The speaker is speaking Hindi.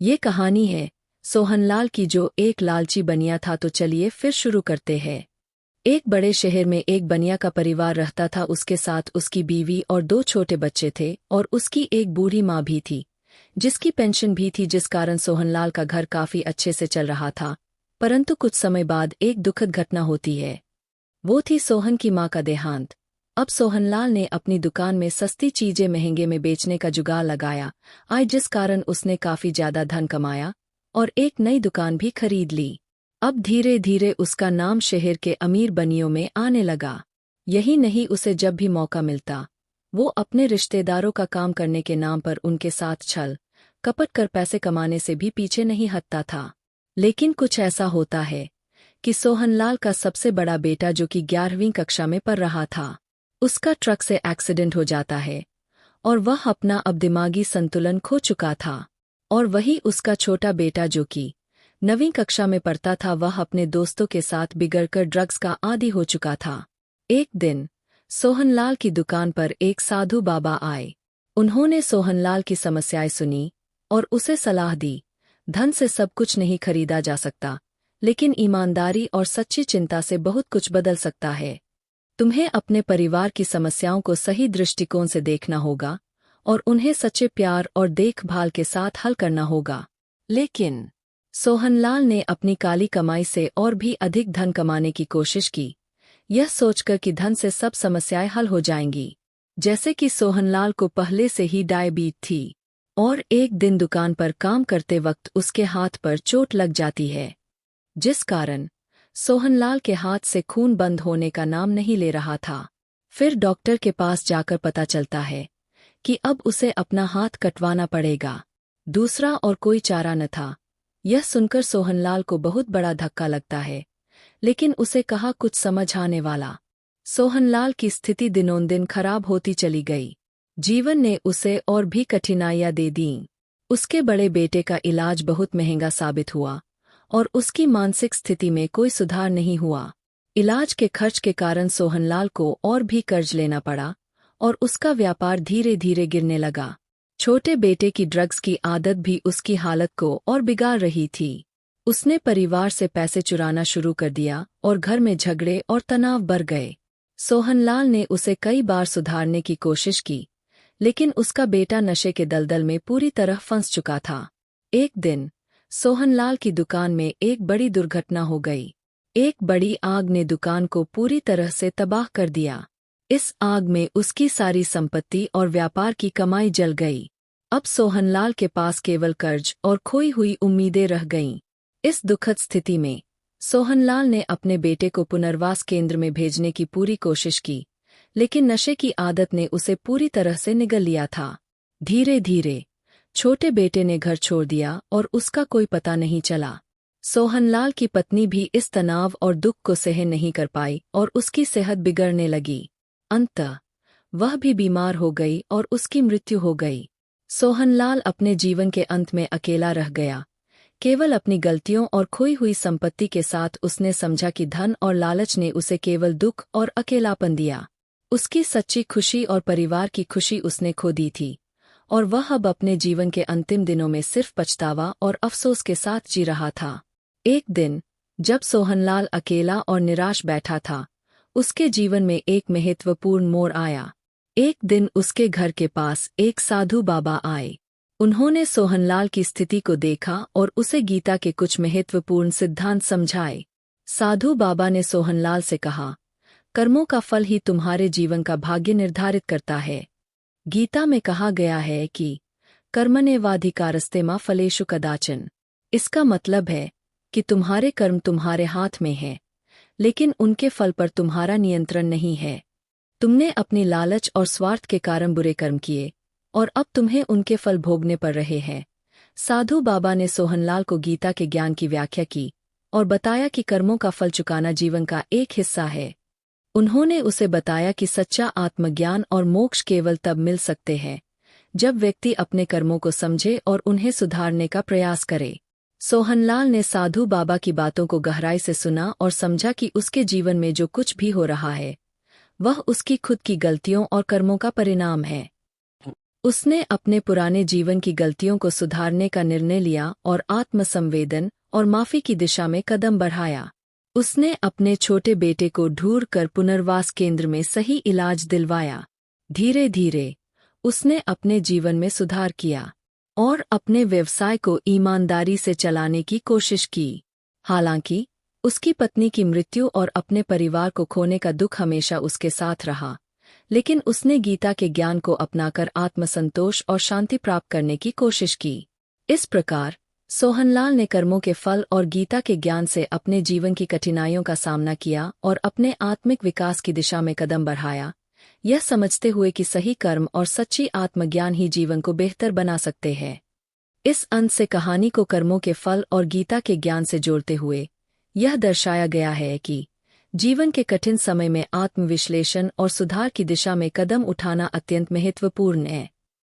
ये कहानी है सोहनलाल की, जो एक लालची बनिया था। तो चलिए फिर शुरू करते हैं। एक बड़े शहर में एक बनिया का परिवार रहता था। उसके साथ उसकी बीवी और दो छोटे बच्चे थे, और उसकी एक बूढ़ी माँ भी थी, जिसकी पेंशन भी थी, जिस कारण सोहनलाल का घर काफी अच्छे से चल रहा था। परंतु कुछ समय बाद एक दुखद घटना होती है। वो थी सोहन की माँ का देहांत। अब सोहनलाल ने अपनी दुकान में सस्ती चीजें महंगे में बेचने का जुगाड़ लगाया, जिस कारण उसने काफी ज्यादा धन कमाया और एक नई दुकान भी खरीद ली। अब धीरे धीरे उसका नाम शहर के अमीर बनियों में आने लगा। यही नहीं, उसे जब भी मौका मिलता, वो अपने रिश्तेदारों का काम करने के नाम पर उनके साथ छल कपट कर पैसे कमाने से भी पीछे नहीं हटता था। लेकिन कुछ ऐसा होता है कि सोहनलाल का सबसे बड़ा बेटा, जो कि 11वीं कक्षा में पढ़ रहा था, उसका ट्रक से एक्सीडेंट हो जाता है और वह अपना अब दिमागी संतुलन खो चुका था। और वही उसका छोटा बेटा, जो कि 9वीं कक्षा में पढ़ता था, वह अपने दोस्तों के साथ बिगड़कर ड्रग्स का आदी हो चुका था। एक दिन सोहनलाल की दुकान पर एक साधु बाबा आए। उन्होंने सोहनलाल की समस्याएं सुनी और उसे सलाह दी, धन से सब कुछ नहीं खरीदा जा सकता, लेकिन ईमानदारी और सच्ची चिंता से बहुत कुछ बदल सकता है। तुम्हें अपने परिवार की समस्याओं को सही दृष्टिकोण से देखना होगा और उन्हें सच्चे प्यार और देखभाल के साथ हल करना होगा। लेकिन सोहनलाल ने अपनी काली कमाई से और भी अधिक धन कमाने की कोशिश की, यह सोचकर कि धन से सब समस्याएं हल हो जाएंगी। जैसे कि सोहनलाल को पहले से ही डायबिटीज थी, और एक दिन दुकान पर काम करते वक्त उसके हाथ पर चोट लग जाती है, जिस कारण सोहनलाल के हाथ से खून बंद होने का नाम नहीं ले रहा था। फिर डॉक्टर के पास जाकर पता चलता है कि अब उसे अपना हाथ कटवाना पड़ेगा। दूसरा और कोई चारा न था। यह सुनकर सोहनलाल को बहुत बड़ा धक्का लगता है, लेकिन उसे कहाँ कुछ समझ आने वाला। सोहनलाल की स्थिति दिनोंदिन खराब होती चली गई। जीवन ने उसे और भी कठिनाइयां दे दीं। उसके बड़े बेटे का इलाज बहुत महंगा साबित हुआ और उसकी मानसिक स्थिति में कोई सुधार नहीं हुआ। इलाज के खर्च के कारण सोहनलाल को और भी कर्ज लेना पड़ा और उसका व्यापार धीरे धीरे गिरने लगा। छोटे बेटे की ड्रग्स की आदत भी उसकी हालत को और बिगाड़ रही थी। उसने परिवार से पैसे चुराना शुरू कर दिया और घर में झगड़े और तनाव बढ़ गए। सोहनलाल ने उसे कई बार सुधारने की कोशिश की, लेकिन उसका बेटा नशे के दलदल में पूरी तरह फंस चुका था। एक दिन सोहनलाल की दुकान में एक बड़ी दुर्घटना हो गई। एक बड़ी आग ने दुकान को पूरी तरह से तबाह कर दिया। इस आग में उसकी सारी संपत्ति और व्यापार की कमाई जल गई। अब सोहनलाल के पास केवल कर्ज और खोई हुई उम्मीदें रह गईं। इस दुखद स्थिति में सोहनलाल ने अपने बेटे को पुनर्वास केंद्र में भेजने की पूरी कोशिश की, लेकिन नशे की आदत ने उसे पूरी तरह से निगल लिया था। धीरे धीरे छोटे बेटे ने घर छोड़ दिया और उसका कोई पता नहीं चला। सोहनलाल की पत्नी भी इस तनाव और दुख को सहन नहीं कर पाई और उसकी सेहत बिगड़ने लगी। अंततः वह भी बीमार हो गई और उसकी मृत्यु हो गई। सोहनलाल अपने जीवन के अंत में अकेला रह गया। केवल अपनी गलतियों और खोई हुई संपत्ति के साथ उसने समझा कि धन और लालच ने उसे केवल दुख और अकेलापन दिया। उसकी सच्ची खुशी और परिवार की खुशी उसने खो दी थी, और वह अब अपने जीवन के अंतिम दिनों में सिर्फ पछतावा और अफसोस के साथ जी रहा था। एक दिन जब सोहनलाल अकेला और निराश बैठा था, उसके जीवन में एक महत्वपूर्ण मोड़ आया। एक दिन उसके घर के पास एक साधु बाबा आए। उन्होंने सोहनलाल की स्थिति को देखा और उसे गीता के कुछ महत्वपूर्ण सिद्धांत समझाए। साधु बाबा ने सोहनलाल से कहा, कर्मों का फल ही तुम्हारे जीवन का भाग्य निर्धारित करता है। गीता में कहा गया है कि कर्मण्येवाधिकारस्ते मा फलेषु कदाचन। इसका मतलब है कि तुम्हारे कर्म तुम्हारे हाथ में है, लेकिन उनके फल पर तुम्हारा नियंत्रण नहीं है। तुमने अपनी लालच और स्वार्थ के कारण बुरे कर्म किए और अब तुम्हें उनके फल भोगने पड़ रहे हैं। साधु बाबा ने सोहनलाल को गीता के ज्ञान की व्याख्या की और बताया कि कर्मों का फल चुकाना जीवन का एक हिस्सा है। उन्होंने उसे बताया कि सच्चा आत्मज्ञान और मोक्ष केवल तब मिल सकते हैं जब व्यक्ति अपने कर्मों को समझे और उन्हें सुधारने का प्रयास करे। सोहनलाल ने साधु बाबा की बातों को गहराई से सुना और समझा कि उसके जीवन में जो कुछ भी हो रहा है, वह उसकी खुद की गलतियों और कर्मों का परिणाम है। उसने अपने पुराने जीवन की गलतियों को सुधारने का निर्णय लिया और आत्मसंवेदन और माफी की दिशा में कदम बढ़ाया। उसने अपने छोटे बेटे को ढूंढ कर पुनर्वास केंद्र में सही इलाज दिलवाया। धीरे धीरे उसने अपने जीवन में सुधार किया और अपने व्यवसाय को ईमानदारी से चलाने की कोशिश की। हालांकि उसकी पत्नी की मृत्यु और अपने परिवार को खोने का दुख हमेशा उसके साथ रहा, लेकिन उसने गीता के ज्ञान को अपनाकर आत्मसंतोष और शांति प्राप्त करने की कोशिश की। इस प्रकार सोहनलाल ने कर्मों के फल और गीता के ज्ञान से अपने जीवन की कठिनाइयों का सामना किया और अपने आत्मिक विकास की दिशा में कदम बढ़ाया, यह समझते हुए कि सही कर्म और सच्ची आत्मज्ञान ही जीवन को बेहतर बना सकते हैं। इस अंत से कहानी को कर्मों के फल और गीता के ज्ञान से जोड़ते हुए यह दर्शाया गया है कि जीवन के कठिन समय में आत्मविश्लेषण और सुधार की दिशा में कदम उठाना अत्यंत महत्वपूर्ण है।